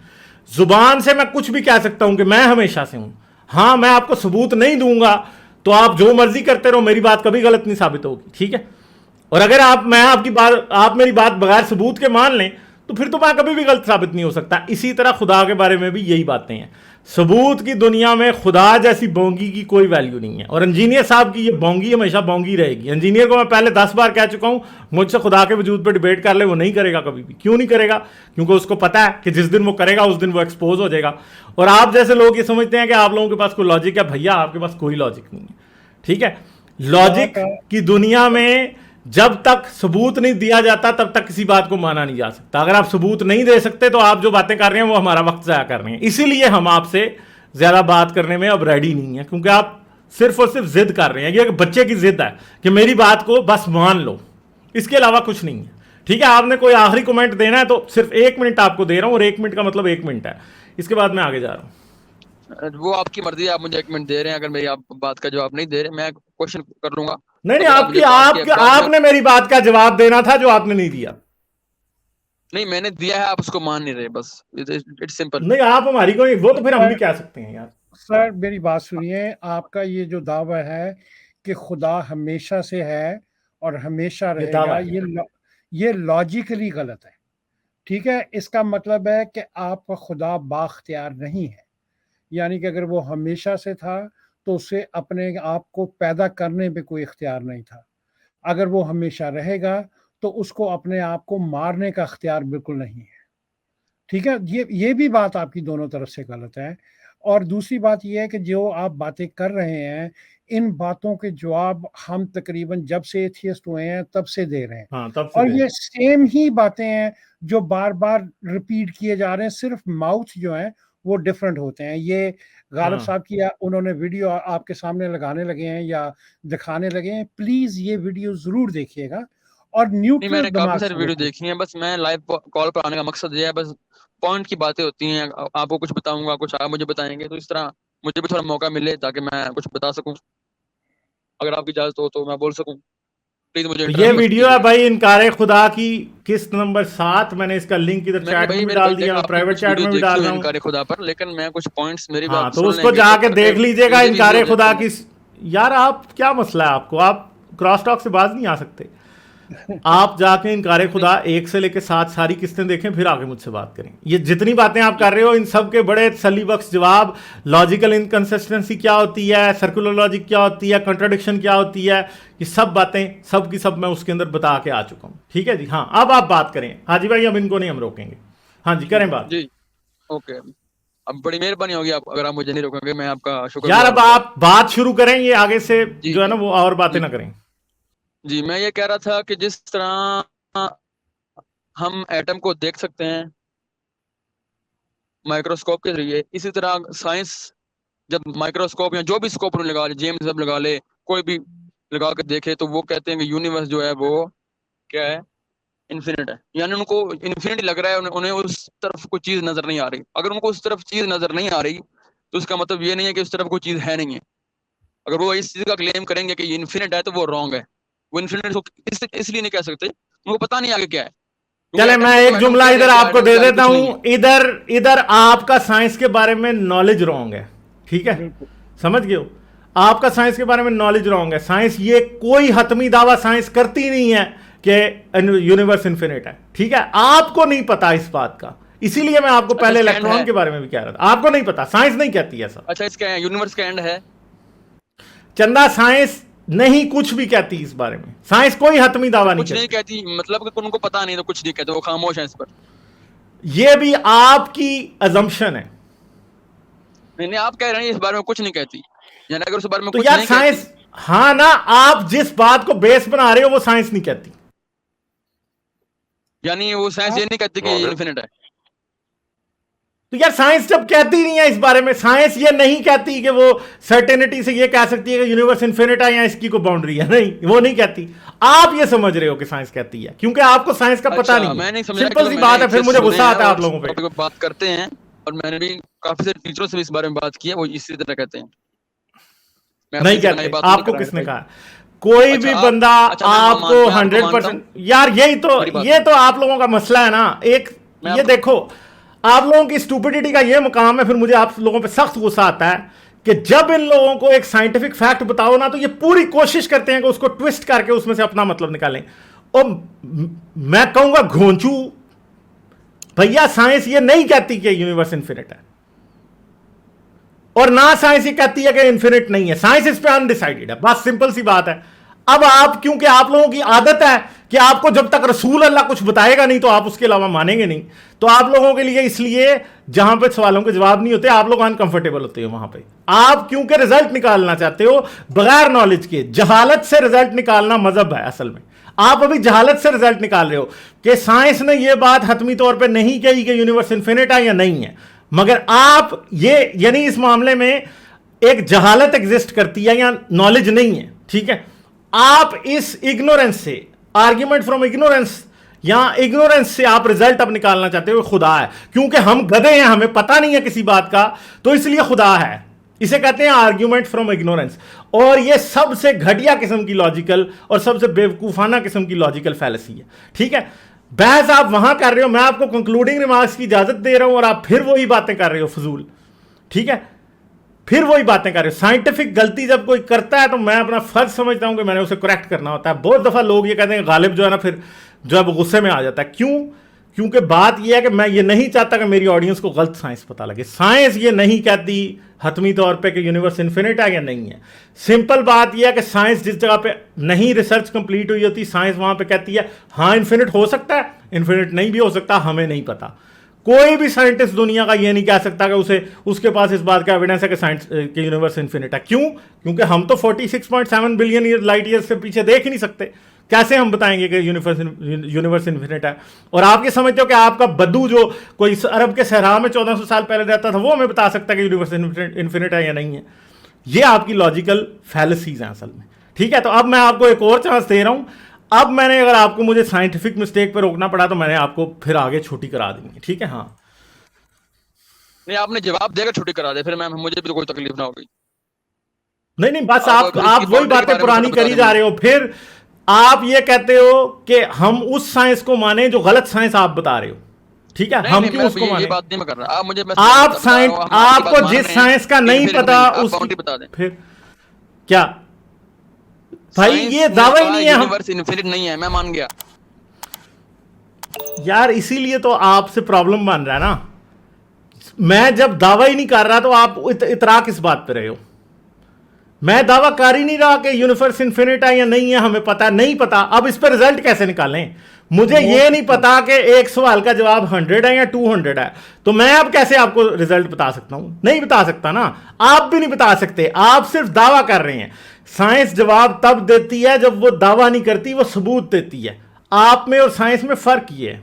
A: जुबान से मैं कुछ भी कह सकता हूं कि मैं हमेशा से हूं, हाँ, मैं आपको सबूत नहीं दूंगा तो आप जो मर्जी करते रहो, मेरी बात कभी गलत नहीं साबित होगी। ठीक है, और अगर आप मेरी बात बगैर सबूत के मान लें तो फिर तो मैं कभी भी गलत साबित नहीं हो सकता। इसी तरह खुदा के बारे में भी यही बातें हैं। सबूत की दुनिया में खुदा जैसी बोंगी की कोई वैल्यू नहीं है, और इंजीनियर साहब की ये बोंगी हमेशा बोंगी रहेगी। इंजीनियर को मैं पहले 10 बार कह चुका हूं, मुझसे खुदा के वजूद पर डिबेट कर ले, वो नहीं करेगा कभी भी। क्यों नहीं करेगा? क्योंकि उसको पता है कि जिस दिन वो करेगा उस दिन वो एक्सपोज हो जाएगा। और आप जैसे लोग ये समझते हैं कि आप लोगों के पास कोई लॉजिक है। भैया, आपके पास कोई लॉजिक नहीं है। ठीक है, लॉजिक की दुनिया में जब तक सबूत नहीं दिया जाता तब तक किसी बात को माना नहीं जा सकता। अगर आप सबूत नहीं दे सकते तो आप जो बातें कर रहे हैं वो हमारा वक्त ज़ाया कर रहे हैं। इसीलिए हम आपसे ज़्यादा बात करने में अब रेडी नहीं है, क्योंकि आप सिर्फ और सिर्फ जिद कर रहे हैं। ये बच्चे की जिद है कि मेरी बात को बस मान लो, इसके अलावा कुछ नहीं है। ठीक है, आपने कोई आखिरी कमेंट देना है तो सिर्फ 1 मिनट आपको दे रहा हूँ, और 1 मिनट का मतलब 1 मिनट है। इसके बाद मैं आगे जा रहा हूँ।
B: वो आपकी मर्जी है, आप मुझे 1 मिनट दे रहे हैं। अगर मेरी आप बात का जवाब नहीं दे रहे, मैं क्वेश्चन कर लूंगा।
A: नहीं नहीं,
B: अगर आप
A: आपकी
B: मुझे पास्ट के
A: आपके
B: बाद में
A: आपने मेरी बात का जवाब देना था जो आपने नहीं दिया।
B: नहीं मैंने दिया है, आप उसको मान नहीं रहे, बस इट्स सिंपल।
A: नहीं आप हमारी कोई, वो तो फिर हम भी
C: सर
A: कह सकते हैं यार।
C: सर मेरी बात सुनिए, आपका ये जो दावा है कि खुदा हमेशा से है और हमेशा
A: ये दावा
C: रहेगा,
A: है।
C: ये लॉजिकली गलत है। ठीक है, इसका मतलब है कि आपका खुदा बाख्तियार नहीं है, यानी कि अगर वो हमेशा से था तो उसे अपने आप को पैदा करने पे कोई इख्तियार नहीं था। अगर वो हमेशा रहेगा तो उसको अपने आप को मारने का इख्तियार बिल्कुल नहीं है। ठीक है, ये भी बात आपकी दोनों तरफ से गलत है। और दूसरी बात ये है कि जो आप बातें कर रहे हैं, इन बातों के जवाब हम तकरीबन जब से एथियस्ट हुए हैं तब से दे रहे हैं,
A: हाँ तब से
C: और
A: दे।
C: ये सेम ही बातें हैं जो बार बार रिपीट किए जा रहे हैं, सिर्फ माउथ जो है वो डिफरेंट होते हैं। ये गालिब
A: हाँ
C: साहब की उन्होंने वीडियो आपके सामने लगाने लगे हैं या दिखाने लगे हैं, प्लीज ये वीडियो जरूर देखिएगा और
B: नहीं
C: न्यूट्रल
B: मैंने काफी
C: दिमाग
B: सारी
C: से
B: वीडियो
C: देखें।
B: देखी हैं, बस मैं लाइव कॉल पर आने का मकसद ये है, बस पॉइंट की बातें होती हैं, आपको कुछ बताऊंगा, कुछ आप मुझे बताएंगे, तो इस तरह मुझे भी थोड़ा मौका मिले ताकि मैं कुछ बता सकूं। अगर आपकी इजाजत हो तो मैं बोल सकूं, प्लीज मुझे
A: तो ये
B: इंटरप्ट मत
A: वीडियो है
B: कीजिएगा।
A: भाई इनकार खुदा की किस्त नंबर 7, मैंने इसका लिंक इधर
B: मैंने
A: चैट में
B: भाई
A: भी
B: मेरे
A: डाल
B: भाई
A: दिया,
B: देखो,
A: मैं
B: आपकी
A: प्राइवेट
B: कुछ
A: चैट
B: वीडियो
A: में भी
B: देखी
A: डाल
B: हुई
A: रहा
B: है
A: हूँ।
B: इनकार खुदा पर, लेकिन मैं कुछ पॉइंट्स मेरी
A: हाँ
B: बात
A: तो
B: सुन
A: उसको
B: लेंगे तो
A: जाके
B: फिर
A: देख लीजिएगा
B: मुझे भी
A: इनकार
B: इजी हो
A: खुदा
B: जाएगा।
A: की। यार आप क्या मसला है आपको, आप क्रॉस टॉक से बाज नहीं आ सकते। आप जाके इनकार खुदा 1 से लेकर 7 सारी किस्तें देखें, फिर आगे मुझसे बात करें। ये जितनी बातें आप कर रहे हो इन सब के बड़े तसल्ली बख्श जवाब, लॉजिकल इनकंसिस्टेंसी क्या होती है, सर्कुलर लॉजिक क्या होती है, कंट्राडिक्शन क्या होती है, ये सब बातें सब की सब मैं उसके अंदर बता के आ चुका हूं। ठीक है जी, हाँ अब आप बात करें हाजी भाई, अब इनको नहीं हम रोकेंगे। हाँ जी करें बात।
B: जी ओके, अब बड़ी मेहरबानी होगी आप अगर आप मुझे नहीं रोकोगे, मैं आपका
A: यार
B: शुक्रगुजार
A: अब
B: हूँगा।
A: आप बात शुरू करें, ये आगे से
B: जी
A: जो है
B: जी
A: ना वो और बातें
B: जी
A: ना करें।
B: जी, मैं ये कह रहा था कि जिस तरह हम एटम को देख सकते हैं माइक्रोस्कोप के जरिए, इसी तरह साइंस जब माइक्रोस्कोप या जो भी स्कोप उन्होंने लगा ले, जेम्स वेब लगा ले, कोई भी लगा के देखे, तो वो कहते हैं कि यूनिवर्स जो है वो क्या है, इन्फिनिट है। यानी उनको इन्फिनिट लग रहा है, उन्हें उस तरफ कोई चीज नजर नहीं आ रही। अगर उनको उस तरफ चीज नजर नहीं आ रही तो उसका मतलब ये नहीं है कि उस तरफ कोई चीज है नहीं है। अगर वो इस चीज का क्लेम करेंगे कि ये इन्फिनिट है तो वो रॉन्ग है। वो इन्फिनिट इसलिए नहीं कह सकते, उनको पता नहीं आगे क्या है, क्योंकि
A: चले
B: एटम
A: मैं
B: को
A: एक
B: तो एटम
A: जुमला
B: कह
A: इधर
B: देते हैं,
A: आपको
B: एटम
A: दे
B: के आगे
A: देता
B: कुछ
A: हूं।
B: नहीं है।
A: इधर इधर आपका साइंस के बारे में नॉलेज रॉन्ग है। ठीक है,
C: बिल्कुल
A: समझ गए हो, आपका साइंस के बारे में नॉलेज रॉन्ग है। साइंस ये कोई हतमी दावा साइंस करती नहीं है कि यूनिवर्स इन्फिनिट है। ठीक है, आपको नहीं पता इस बात का, इसीलिए मैं आपको
B: अच्छा
A: पहले
B: इसका एंड
A: इलेक्ट्रॉन
B: है?
A: के बारे में भी कह रहा था। आपको नहीं पता, साइंस नहीं कहती ऐसा।
B: अच्छा इसका यूनिवर्स का एंड है?
A: चंदा साइंस नहीं कुछ भी कहती इस बारे में, साइंस कोई हतमी दावा नहीं
B: कुछ नहीं
A: करती।
B: कहती मतलब कि उनको पता नहीं तो कुछ नहीं कहते, वो खामोश है इस पर?
A: ये भी आपकी अजम्पशन है।
B: नहीं नहीं, आप कह रहे हैं इस बारे में कुछ नहीं कहती, यानी अगर उस बारे में
A: तो
B: कुछ
A: यार
B: नहीं कहती,
A: साइंस, हाँ ना, आप जिस बात को बेस बना रहे हो वो साइंस नहीं कहती।
B: यानी वो साइंस ये
C: आप
B: नहीं कहती कि इन्फिनिट है।
A: तो यार साइंस जब कहती नहीं है इस बारे में, साइंस ये नहीं कहती कि वो सर्टेनिटी से ये कह सकती है कि यूनिवर्स इन्फिनिट है या इसकी कोई बाउंड्री है, नहीं वो नहीं कहती। आप ये समझ रहे हो कि साइंस कहती है, क्योंकि आपको साइंस का पता
B: अच्छा
A: नहीं
B: मैं
A: है।
B: नहीं समझा,
A: सिंपल सी बात है, फिर मुझे गुस्सा आता है आप लोगों पे।
B: बात करते हैं और मैंने भी काफी सारे टीचरों से भी इस बारे में बात की है, वो इसी तरह कहते हैं। मैं
A: नहीं
B: अपनी से बनाई
A: कहते,
B: बात नहीं
A: आपको
B: कर रहा
A: किसने
B: भाई।
A: कहा? कोई
B: अच्छा
A: भी
B: आप,
A: बंदा
B: अच्छा मैं
A: आपको
B: मैं आपको मानता
A: 100%,
B: हूँ,
A: यार यही तो,
B: मेरी बात
A: ये तो आप लोगों का मसला है ना। एक
B: मैं
A: ये
B: आपको
A: देखो, आप लोगों की स्टूपिडिटी का ये मुकाम है, फिर मुझे आप लोगों पे सख्त गुस्सा आता है कि जब इन लोगों को एक साइंटिफिक फैक्ट बताओ ना तो ये पूरी कोशिश करते हैं कि उसको ट्विस्ट करके उसमें से अपना मतलब निकालें। और मैं कहूंगा घोंचू भैया, साइंस ये नहीं कहती कि यूनिवर्स इन्फिनिट है, और ना साइंस ये कहती है कि इन्फिनिट नहीं है। साइंस इस पे अनडिसाइडेड है, बस सिंपल सी बात है। अब आप, क्योंकि आप लोगों की आदत है कि आपको जब तक रसूल अल्लाह कुछ बताएगा नहीं तो आप उसके अलावा मानेंगे नहीं, तो आप लोगों के लिए इसलिए जहां पे सवालों के जवाब नहीं होते आप लोग अनकंफर्टेबल होते हो वहां पे। आप क्योंकि रिजल्ट निकालना चाहते हो बगैर नॉलेज के, जहालत से रिजल्ट निकालना मजहब है असल में। आप अभी जहालत से रिजल्ट निकाल रहे हो कि साइंस ने यह बात हतमी तौर पर नहीं कही कि यूनिवर्स इन्फिनिट है या नहीं है, मगर आप ये, यानी इस मामले में एक जहालत एग्जिस्ट करती है या नॉलेज नहीं है। ठीक है, आप इस इग्नोरेंस से, आर्ग्यूमेंट फ्रॉम इग्नोरेंस, या इग्नोरेंस से आप रिजल्ट अब निकालना चाहते हो खुदा है, क्योंकि हम गधे हैं, हमें पता नहीं है किसी बात का, तो इसलिए खुदा है। इसे कहते हैं आर्ग्यूमेंट फ्रॉम इग्नोरेंस। और ये सबसे घटिया किस्म की लॉजिकल और सबसे बेवकूफाना किस्म की लॉजिकल फैलेसी है। ठीक है, बहस आप वहां कर रहे हो, मैं आपको कंक्लूडिंग रिमार्क्स की इजाजत दे रहा हूं और आप फिर वही बातें कर रहे हो फजूल। ठीक है, फिर वही बातें कर रहे हो। साइंटिफिक गलती जब कोई करता है तो मैं अपना फर्ज समझता हूं कि मैंने उसे करेक्ट करना होता है। बहुत दफा लोग ये कहते हैं गालिब जो है ना फिर जो है वो गुस्से में आ जाता है। क्यों? क्योंकि बात यह है कि मैं ये नहीं चाहता कि मेरी ऑडियंस को गलत साइंस पता लगे। साइंस ये नहीं कहती हतमी तौर पे कि यूनिवर्स इन्फिनिट है या नहीं है। सिंपल बात यह है कि साइंस जिस जगह पे नहीं रिसर्च कंप्लीट हुई होती, साइंस वहां पे कहती है हाँ इन्फिनिट हो सकता है, इन्फिनिट नहीं भी हो सकता, हमें नहीं पता। कोई भी साइंटिस्ट दुनिया का ये नहीं कह सकता कि उसके पास इस बात का एविडेंस है कि साइंस कि यूनिवर्स इन्फिनिट है। क्यों? क्योंकि हम तो 46.7 बिलियन ईयर लाइट ईयर से पीछे देख ही नहीं सकते। कैसे हम बताएंगे कि यूनिवर्स इन्फिनिट है? और आप ये समझते हो कि आपका बद्दू जो कोई अरब के सहरा में 1400 साल पहले रहता था वो हमें बता सकता है कि यूनिवर्स इन्फिनिट है या नहीं है? ये आपकी लॉजिकल फैलेसीज हैं असल में। ठीक है, तो अब मैं आपको एक और चांस दे रहा हूं। अब मैंने अगर आपको मुझे साइंटिफिक मिस्टेक पर रोकना पड़ा तो मैंने आपको फिर आगे छुट्टी करा देंगे। ठीक है? हाँ
B: नहीं, आपने जवाब देकर छुट्टी करा दे, फिर मैं मुझे भी तो कोई तकलीफ ना होगी।
A: नहीं नहीं, बस
B: आप
A: आप
B: इसकी
A: वही
B: बाउंड्री के
A: बातें
B: बारे में
A: पुरानी
B: थोड़ा
A: करी
B: बता
A: जा
B: दें
A: रहे हो। फिर आप ये कहते हो कि हम उस साइंस को माने जो गलत साइंस आप बता रहे हो। ठीक है,
B: नहीं
A: हम
B: नहीं,
A: क्यों
B: मैं
A: उसको
B: ये
A: माने?
B: बात नहीं मैं कर रहा। आप मुझे बस
A: आप
B: बता
A: साइंस
B: रहा हूँ, हम आपकी बात
A: आपको
B: मान
A: जिस
B: रहे हैं
A: साइंस का
B: कि
A: नहीं
B: इन्फिनिट
A: पता
B: नहीं है, आप
A: उसकी
B: बाउंड्री बता दें।
A: फिर क्या भाई?
B: साइंस
A: ये
B: ने
A: दावा ही
B: कहा
A: नहीं है। हम
B: यूनिवर्स इन्फिनिट नहीं है, मैं मान गया।
A: यार इसीलिए तो आपसे प्रॉब्लम बन रहा है ना। मैं जब दावा ही नहीं कर रहा तो आप इतरा किस बात पे रहे हो? मैं दावा कर ही नहीं रहा कि यूनिवर्स इन्फिनिट है या नहीं है, हमें पता नहीं पता। अब इस पर रिजल्ट कैसे निकालें? मुझे ये नहीं पता कि एक सवाल का जवाब 100 है या 200 है, तो मैं अब कैसे आपको रिजल्ट बता सकता हूं? नहीं बता सकता ना, आप भी नहीं बता सकते। आप सिर्फ दावा कर रहे हैं। साइंस जवाब तब देती है जब वो दावा नहीं करती, वो सबूत देती है। आप में और साइंस में फर्क ये है।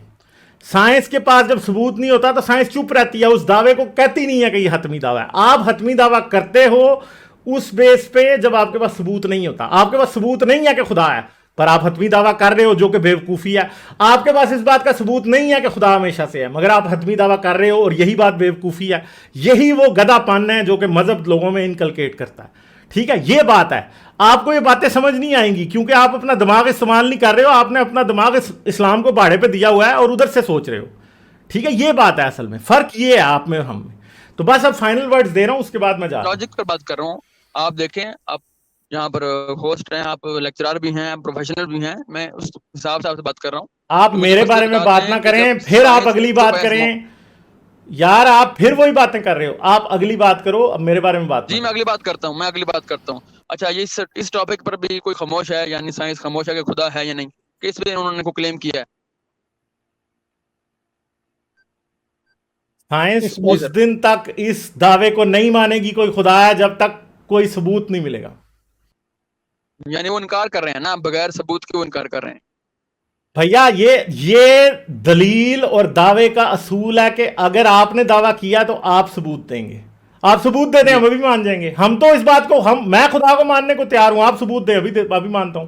A: साइंस के पास जब सबूत नहीं होता तो साइंस चुप रहती है, उस दावे को कहती नहीं है कि ये हतमी दावा है। आप हतमी दावा करते हो उस बेस पे जब आपके पास सबूत नहीं होता। आपके पास सबूत नहीं है कि खुदा है, पर आप हतमी दावा कर रहे हो जो कि बेवकूफ़ी है। आपके पास इस बात का सबूत नहीं है कि खुदा हमेशा से है, मगर आप हतमी दावा कर रहे हो और यही बात बेवकूफ़ी है। यही वो गधापन है जो कि मजहब लोगों में इनकलकेट करता है। ठीक है, ये बात है। आपको ये बातें समझ नहीं आएंगी क्योंकि आप अपना दिमाग इस्तेमाल नहीं कर रहे हो। आपने अपना दिमाग इस्लाम को भाड़े पे दिया हुआ है और उधर से सोच रहे हो। ठीक है, ये बात है। असल में फर्क ये है आप में और हम में। तो बस अब फाइनल वर्ड्स दे रहा हूं, उसके बाद मैं जा रहा हूं।
B: लॉजिक पर बात कर रहा हूँ। आप देखें, आप यहाँ पर होस्ट हैं, आप लेक्चरर भी हैं, प्रोफेशनल भी हैं, मैं उस हिसाब से आपसे बात कर रहा हूँ।
A: आप
B: तो मुझे
A: मेरे
B: बस ये
A: बारे में
B: बता
A: बात
B: दें
A: ना
B: कि जब
A: करें, फिर आप
B: साइंस
A: अगली
B: जो
A: बात
B: फैसला
A: करें। यार आप फिर वही बातें कर रहे हो। आप अगली बात करो, अब मेरे बारे में बात
B: जी,
A: ना
B: मैं अगली बात करता हूँ, मैं अगली बात करता हूँ। अच्छा, ये इस टॉपिक पर भी कोई खामोश है, यानी साइंस खामोश है कि खुदा है या नहीं? किस पे उन्होंने को क्लेम किया है?
A: साइंस
C: इसमें
A: उस दिन तक इस दावे को नहीं मानेगी कोई खुदा है जब तक कोई सबूत नहीं मिलेगा।
B: यानी वो इनकार कर रहे हैं ना, बगैर सबूत के वो इनकार कर रहे हैं।
A: भैया ये दलील और दावे का असूल है कि अगर आपने दावा किया तो आप सबूत देंगे। आप सबूत दे दें,
B: जी
A: हम अभी मान जाएंगे। हम तो इस बात को मैं खुदा को मानने को तैयार हूं। आप सबूत दें, अभी मानता हूं।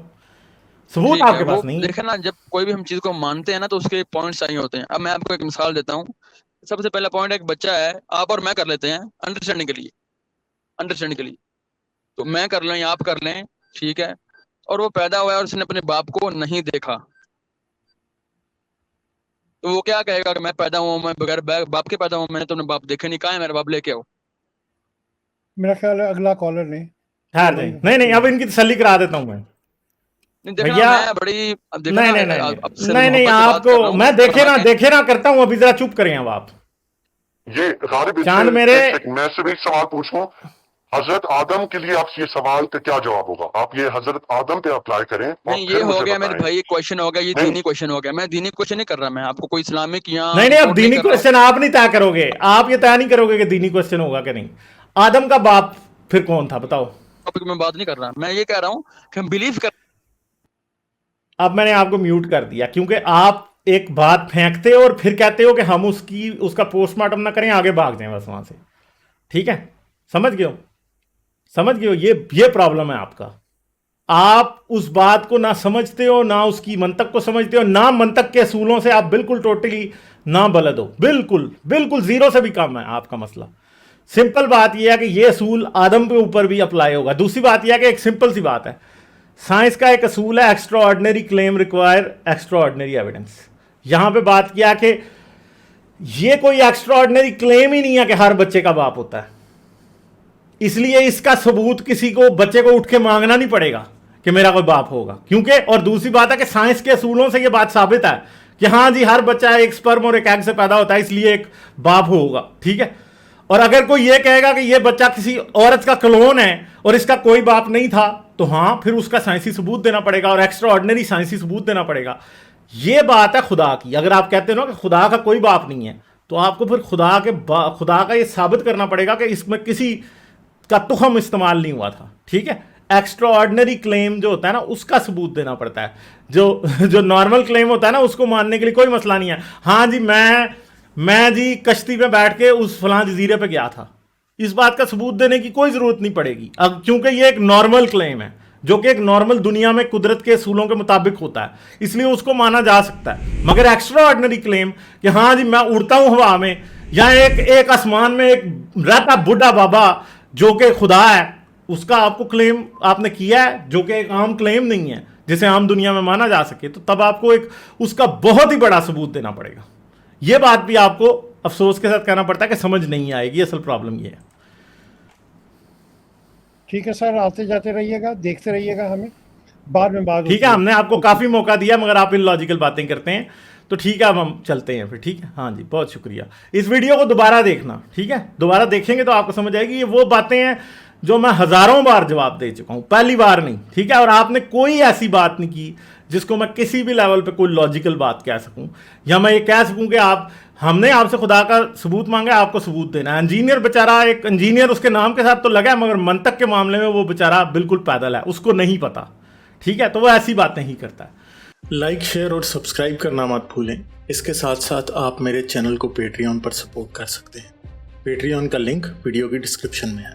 A: सबूत
B: ठीक है।
A: आपके
B: वो
A: पास नहीं है।
B: देखे ना, जब कोई भी हम चीज को मानते हैं ना तो उसके पॉइंट्स चाहिए होते हैं। अब मैं आपको एक मिसाल देता हूँ। सबसे पहला पॉइंट, एक बच्चा है, आप और मैं कर लेते हैं अंडरस्टैंडिंग के लिए। अंडरस्टैंडिंग के लिए तो मैं कर लें या आप कर लें, ठीक है। और वो पैदा हुआ है और उसने अपने बाप को नहीं देखा, तो वो क्या कहेगा कि मैं पैदा हुआ हूं, मैं बगैर बाप के पैदा हुआ, मैंने तो अपने बाप देखे नहीं, कहाँ है मेरा बाप, लेके आओ।
C: मेरा ख्याल है अगला कॉलर ने
A: ठहर जाए। नहीं, अब इनकी तसल्ली करा देता हूं मैं।
B: नहीं देखना,
A: भैया
B: मैं बड़ी, अब देखना
A: नहीं नहीं नहीं
B: आपसे
A: नहीं नहीं,
B: मोहब्बत से बात कर रहा
A: आपको
B: हूँ,
A: मैं
B: फरमा के।
A: देखे ना करता हूं। अभी जरा चुप करें अब आप।
D: ये गालिब
A: चांद
D: इससे
A: मेरे
D: मैं सिर्फ एक सवाल पूछूं। हजरत आदम के लिए आप ये सवाल का क्या जवाब होगा? आप ये हजरत आदम पे अप्लाई करें और
B: नहीं, ये
D: फिर
B: हो
D: मुझे
B: गया मेरे
D: बताएं।
B: भाई, क्वेश्चन हो गया, ये
D: नहीं
B: दीनी क्वेश्चन हो गया। मैं दीनी क्वेश्चन नहीं कर रहा, मैं आपको कोई इस्लामिक या
A: नहीं, अब
B: रिपोर्ट नहीं
A: दीनी
B: कर रहा हूँ।
A: क्वेश्चन आप नहीं तय करोगे। आप ये तय नहीं करोगे कि दीनी क्वेश्चन होगा कि नहीं। आदम का बाप फिर कौन था बताओ?
B: टॉपिक में बात नहीं कर रहा, मैं ये कह रहा हूँ कि हम बिलीव कर।
A: अब मैंने आपको म्यूट कर दिया क्योंकि आप एक बात फेंकते हो और फिर कहते हो कि हम उसका पोस्टमार्टम ना करें, आगे भाग जाएं बस वहां से। ठीक है, समझ गए हो? ये प्रॉब्लम है आपका। आप उस बात को ना समझते हो, ना उसकी मंतक को समझते हो, ना मंतक के असूलों से आप बिल्कुल टोटली ना बलद हो। बिल्कुल जीरो से भी कम है आपका मसला। सिंपल बात यह है कि ये असूल आदम के ऊपर भी अप्लाई होगा। दूसरी बात यह है कि एक सिंपल सी बात है, साइंस का एक असूल है, extra ordinary claim require extra ordinary evidence. यहां पे बात किया कि ये कोई एक्स्ट्रा ऑर्डिनरी क्लेम ही नहीं है कि हर बच्चे का बाप होता है, इसलिए इसका सबूत किसी को बच्चे को उठ के मांगना नहीं पड़ेगा कि मेरा कोई बाप होगा, क्योंकि और दूसरी बात है कि साइंस के असूलों से यह बात साबित है कि हाँ जी हर बच्चा एक स्पर्म और एक एग से पैदा होता है, इसलिए एक बाप होगा। ठीक है, और अगर कोई ये कहेगा कि ये बच्चा किसी औरत का क्लोन है और इसका कोई बाप नहीं था, तो हाँ फिर उसका साइंसी सबूत देना पड़ेगा और एक्स्ट्रा ऑर्डिनरी साइंसी सबूत देना पड़ेगा। ये बात है खुदा की। अगर आप कहते हो ना कि खुदा का कोई बाप नहीं है, तो आपको फिर खुदा का ये साबित करना पड़ेगा कि इसमें किसी का तुखम इस्तेमाल नहीं हुआ था। ठीक है, एक्स्ट्रा ऑर्डिनरी क्लेम जो होता है ना उसका सबूत देना पड़ता है। जो नॉर्मल क्लेम होता है ना उसको मानने के लिए कोई मसला नहीं है। हाँ जी मैं जी कश्ती पे बैठ के उस फलां जजीरे पे गया था, इस बात का सबूत देने की कोई जरूरत नहीं पड़ेगी, अब क्योंकि ये एक नॉर्मल क्लेम है जो कि एक नॉर्मल दुनिया में कुदरत के असूलों के मुताबिक होता है, इसलिए उसको माना जा सकता है। मगर एक्स्ट्रा ऑर्डिनरी क्लेम कि हाँ जी मैं उड़ता हूं हवा में, या एक आसमान में एक रहता बुढ़ा बाबा जो कि खुदा है, उसका आपको क्लेम आपने किया है जो कि एक आम क्लेम नहीं है जिसे आम दुनिया में माना जा सके, तो तब आपको एक उसका बहुत ही बड़ा सबूत देना पड़ेगा। यह बात भी आपको अफसोस के साथ कहना पड़ता है कि समझ नहीं आएगी, असल प्रॉब्लम ये है।
C: ठीक है सर, आते जाते रहिएगा, देखते रहिएगा, हमें बाद में बात।
A: ठीक है, हमने आपको काफ़ी मौका दिया मगर आप इलॉजिकल बातें करते हैं, तो ठीक है अब हम चलते हैं फिर। ठीक है, हाँ जी बहुत शुक्रिया। इस वीडियो को दोबारा देखना, ठीक है, दोबारा देखेंगे तो आपको समझ आएगी। ये वो बातें हैं जो मैं हज़ारों बार जवाब दे चुका हूँ, पहली बार नहीं। ठीक है, और आपने कोई ऐसी बात नहीं की जिसको मैं किसी भी लेवल पे कोई लॉजिकल बात कह सकूं, या मैं ये कह सकूं कि हमने आपसे खुदा का सबूत मांगा है, आपको सबूत देना है। इंजीनियर बेचारा, एक इंजीनियर उसके नाम के साथ तो लगा है मगर मंतक के मामले में वो बेचारा बिल्कुल पैदल है, उसको नहीं पता। ठीक है, तो वो ऐसी बातें ही करता है।
E: लाइक, शेयर और सब्सक्राइब करना मत भूलें। इसके साथ साथ आप मेरे चैनल को पेट्रियन पर सपोर्ट कर सकते हैं। पेट्रियन का लिंक वीडियो की डिस्क्रिप्शन में है।